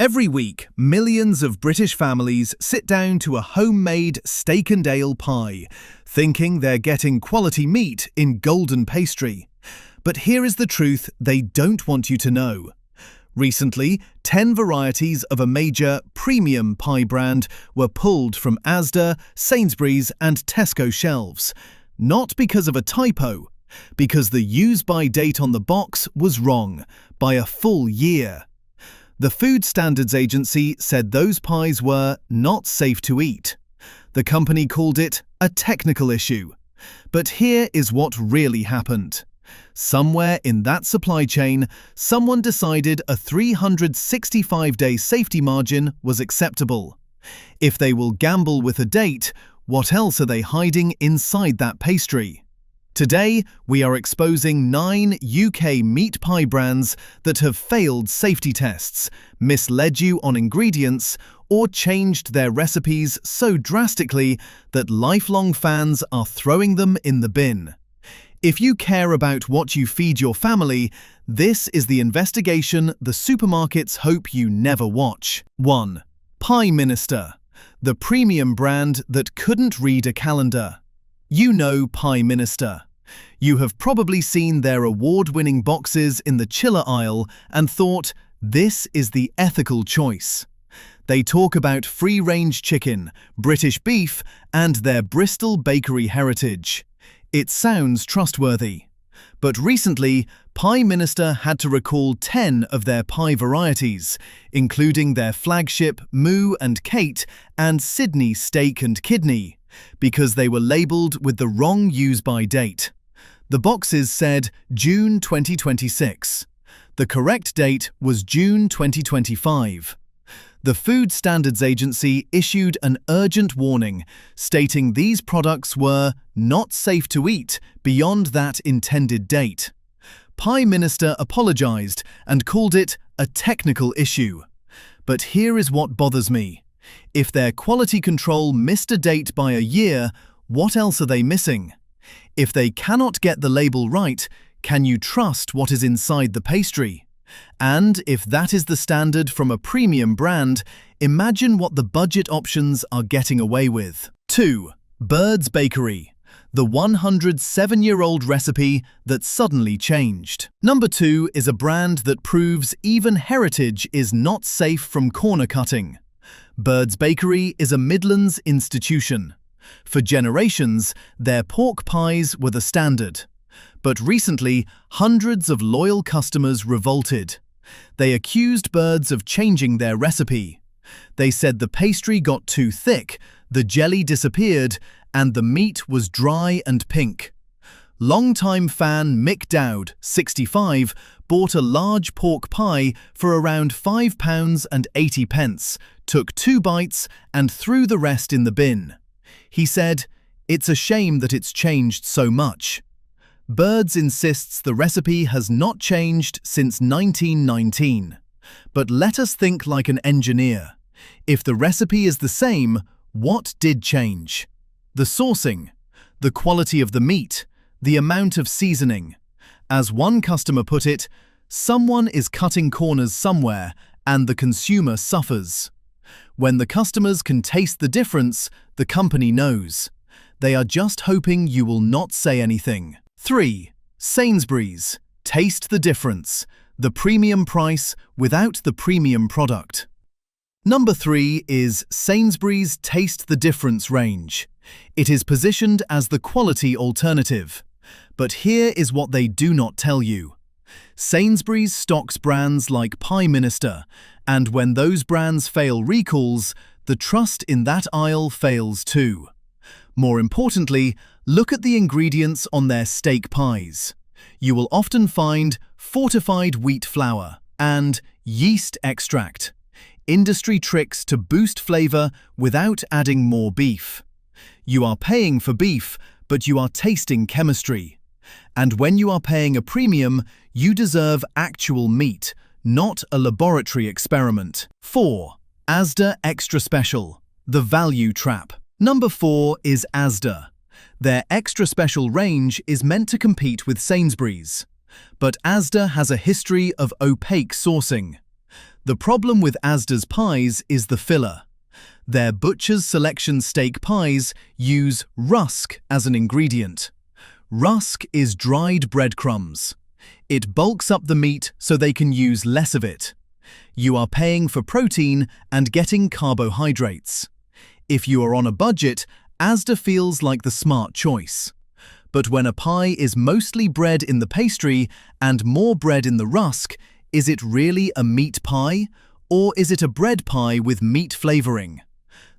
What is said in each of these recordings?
Every week, millions of British families sit down to a homemade steak and ale pie, thinking they're getting quality meat in golden pastry. But here is the truth they don't want you to know. Recently, 10 varieties of a major premium pie brand were pulled from Asda, Sainsbury's and Tesco shelves. Not because of a typo, because the use-by date on the box was wrong by a full year. The Food Standards Agency said those pies were not safe to eat. The company called it a technical issue. But here is what really happened. Somewhere in that supply chain, someone decided a 365-day safety margin was acceptable. If they will gamble with a date, what else are they hiding inside that pastry? Today, we are exposing 9 UK meat pie brands that have failed safety tests, misled you on ingredients, or changed their recipes so drastically that lifelong fans are throwing them in the bin. If you care about what you feed your family, this is the investigation the supermarkets hope you never watch. 1. Pieminister, the premium brand that couldn't read a calendar. You know Pieminister. You have probably seen their award-winning boxes in the chiller aisle and thought, this is the ethical choice. They talk about free-range chicken, British beef, and their Bristol bakery heritage. It sounds trustworthy. But recently, Pieminister had to recall 10 of their pie varieties, including their flagship Moo and Kate and Sydney steak and kidney, because they were labelled with the wrong use-by date. The boxes said June 2026. The correct date was June 2025. The Food Standards Agency issued an urgent warning, stating these products were not safe to eat beyond that intended date. Pieminister apologised and called it a technical issue. But here is what bothers me. If their quality control missed a date by a year, what else are they missing? If they cannot get the label right, can you trust what is inside the pastry? And if that is the standard from a premium brand, imagine what the budget options are getting away with. 2. Bird's Bakery, the 107-year-old recipe that suddenly changed. Number 2 is a brand that proves even heritage is not safe from corner cutting. Bird's Bakery is a Midlands institution. For generations, their pork pies were the standard. But recently, hundreds of loyal customers revolted. They accused Bird's of changing their recipe. They said the pastry got too thick, the jelly disappeared, and the meat was dry and pink. Longtime fan Mick Dowd, 65, bought a large pork pie for around £5.80, took 2 bites and threw the rest in the bin. He said, "It's a shame that it's changed so much." Bird's insists the recipe has not changed since 1919. But let us think like an engineer. If the recipe is the same, what did change? The sourcing, the quality of the meat, the amount of seasoning. As one customer put it, someone is cutting corners somewhere and the consumer suffers. When the customers can taste the difference, the company knows. They are just hoping you will not say anything. 3. Sainsbury's. Taste the difference. The premium price without the premium product. Number 3 is Sainsbury's Taste the Difference range. It is positioned as the quality alternative. But here is what they do not tell you. Sainsbury's stocks brands like Pieminister, and when those brands fail recalls, the trust in that aisle fails too. More importantly, look at the ingredients on their steak pies. You will often find fortified wheat flour and yeast extract, industry tricks to boost flavour without adding more beef. You are paying for beef, but you are tasting chemistry. And when you are paying a premium, you deserve actual meat, not a laboratory experiment. 4. Asda Extra Special, the value trap. Number 4 is Asda. Their Extra Special range is meant to compete with Sainsbury's. But Asda has a history of opaque sourcing. The problem with Asda's pies is the filler. Their Butcher's Selection steak pies use rusk as an ingredient. Rusk is dried breadcrumbs. It bulks up the meat so they can use less of it. You are paying for protein and getting carbohydrates. If you are on a budget, Asda feels like the smart choice. But when a pie is mostly bread in the pastry and more bread in the rusk, is it really a meat pie? Or is it a bread pie with meat flavouring?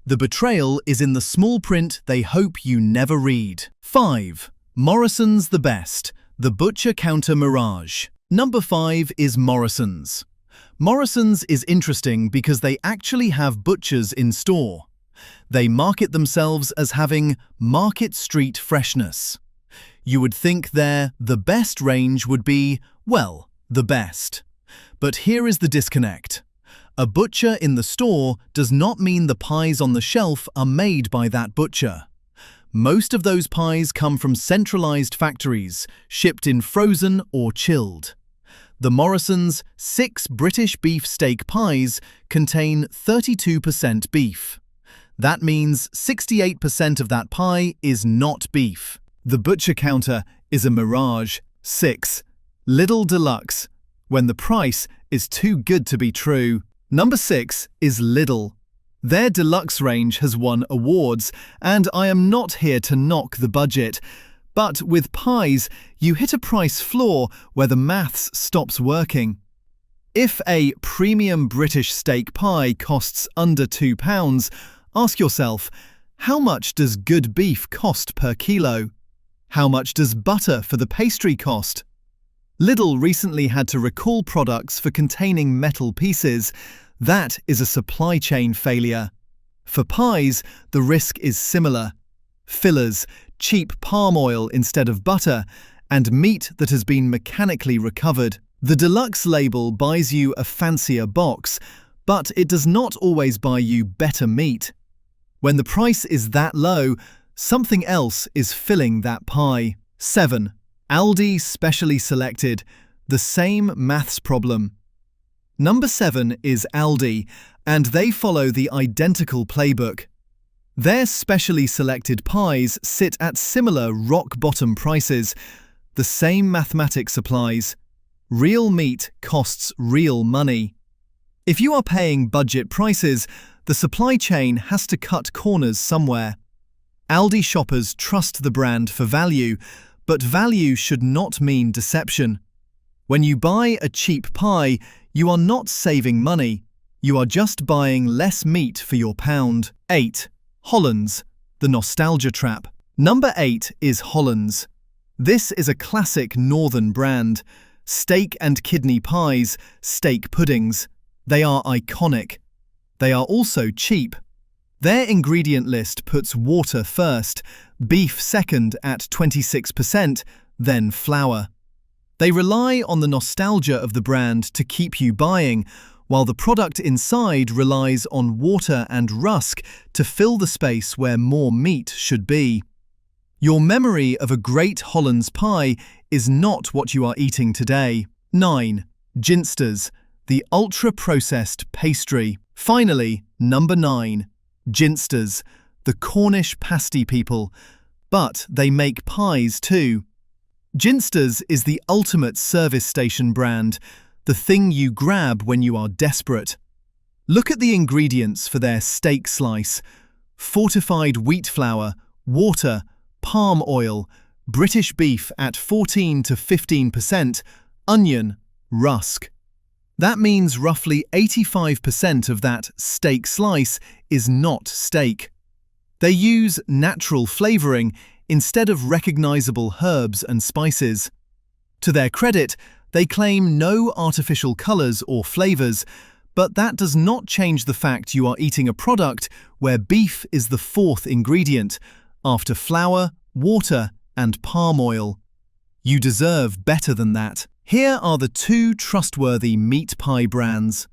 The betrayal is in the small print they hope you never read. 5. Morrison's the best. The butcher counter mirage. Number 5 is Morrison's. Morrison's is interesting because they actually have butchers in store. They market themselves as having Market Street freshness. You would think their the best range would be, well, the best. But here is the disconnect. A butcher in the store does not mean the pies on the shelf are made by that butcher. Most of those pies come from centralized factories, shipped in frozen or chilled. The Morrison's 6 British beef steak pies contain 32% beef. That means 68% of that pie is not beef. The butcher counter is a mirage. 6. Lidl Deluxe, when the price is too good to be true. Number 6 is Lidl. Their deluxe range has won awards, and I am not here to knock the budget. But with pies, you hit a price floor where the maths stops working. If a premium British steak pie costs under £2, ask yourself, how much does good beef cost per kilo? How much does butter for the pastry cost? Lidl recently had to recall products for containing metal pieces. That is a supply chain failure. For pies, the risk is similar. Fillers, cheap palm oil instead of butter, and meat that has been mechanically recovered. The deluxe label buys you a fancier box, but it does not always buy you better meat. When the price is that low, something else is filling that pie. 7. Aldi Specially Selected. The same maths problem. Number 7 is Aldi, and they follow the identical playbook. Their specially selected pies sit at similar rock-bottom prices. The same mathematics applies. Real meat costs real money. If you are paying budget prices, the supply chain has to cut corners somewhere. Aldi shoppers trust the brand for value, but value should not mean deception. When you buy a cheap pie, you are not saving money. You are just buying less meat for your pound. 8. Holland's, the nostalgia trap. Number 8 is Holland's. This is a classic northern brand. Steak and kidney pies, steak puddings. They are iconic. They are also cheap. Their ingredient list puts water first, beef second at 26%, then flour. They rely on the nostalgia of the brand to keep you buying, while the product inside relies on water and rusk to fill the space where more meat should be. Your memory of a great Holland's pie is not what you are eating today. 9. Ginsters, the ultra-processed pastry. Finally, number 9. Ginsters, the Cornish pasty people. But they make pies too. Ginsters is the ultimate service station brand, the thing you grab when you are desperate. Look at the ingredients for their steak slice: fortified wheat flour, water, palm oil, British beef at 14 to 15%, onion, rusk. That means roughly 85% of that steak slice is not steak. They use natural flavouring instead of recognisable herbs and spices. To their credit, they claim no artificial colours or flavours, but that does not change the fact you are eating a product where beef is the 4th ingredient, after flour, water, and palm oil. You deserve better than that. Here are the 2 trustworthy meat pie brands.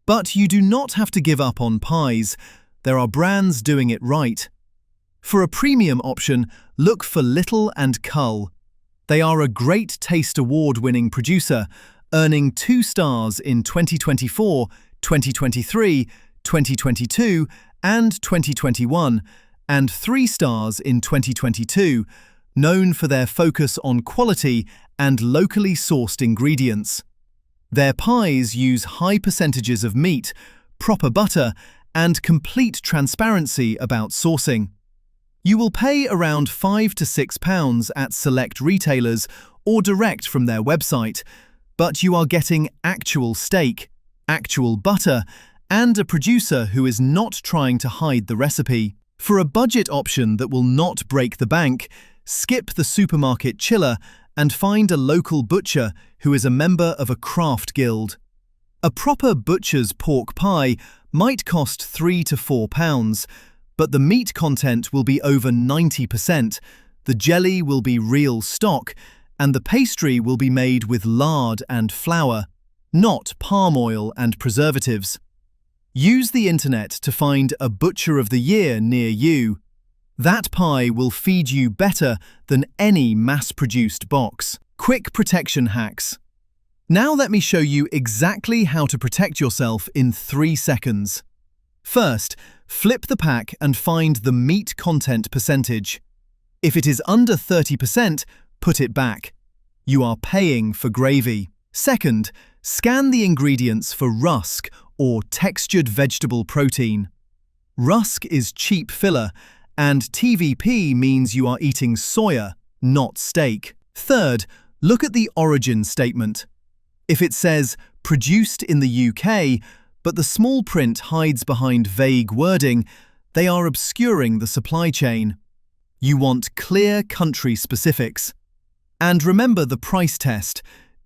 But you do not have to give up on pies. There are brands doing it right. For a premium option, look for Little and Cull. They are a Great Taste Award-winning producer, earning 2 stars in 2024, 2023, 2022, and 2021, and 3 stars in 2022, known for their focus on quality and locally sourced ingredients. Their pies use high percentages of meat, proper butter, and complete transparency about sourcing. You will pay around £5 to £6 at select retailers or direct from their website, but you are getting actual steak, actual butter, and a producer who is not trying to hide the recipe. For a budget option that will not break the bank, skip the supermarket chiller and find a local butcher who is a member of a craft guild. A proper butcher's pork pie might cost £3 to £4, but the meat content will be over 90%, the jelly will be real stock, and the pastry will be made with lard and flour, not palm oil and preservatives. Use the internet to find a Butcher of the Year near you. That pie will feed you better than any mass-produced box. Quick protection hacks. Now let me show you exactly how to protect yourself in 3 seconds. First, flip the pack and find the meat content percentage. If it is under 30%, put it back. You are paying for gravy. Second, scan the ingredients for rusk or textured vegetable protein. Rusk is cheap filler, and TVP means you are eating soya, not steak. Third, look at the origin statement. If it says produced in the UK, but the small print hides behind vague wording, they are obscuring the supply chain. You want clear country specifics. And remember the price test.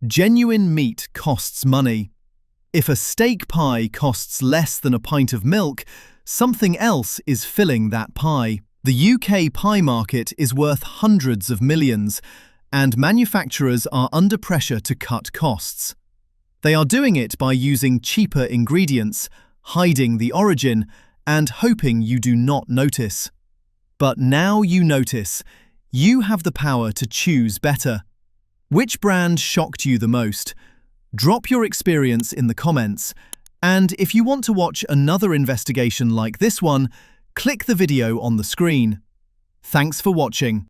Genuine meat costs money. If a steak pie costs less than a pint of milk, something else is filling that pie. The UK pie market is worth hundreds of millions, and manufacturers are under pressure to cut costs. They are doing it by using cheaper ingredients, hiding the origin, and hoping you do not notice. But now you notice. You have the power to choose better. Which brand shocked you the most? Drop your experience in the comments, and if you want to watch another investigation like this one, click the video on the screen. Thanks for watching.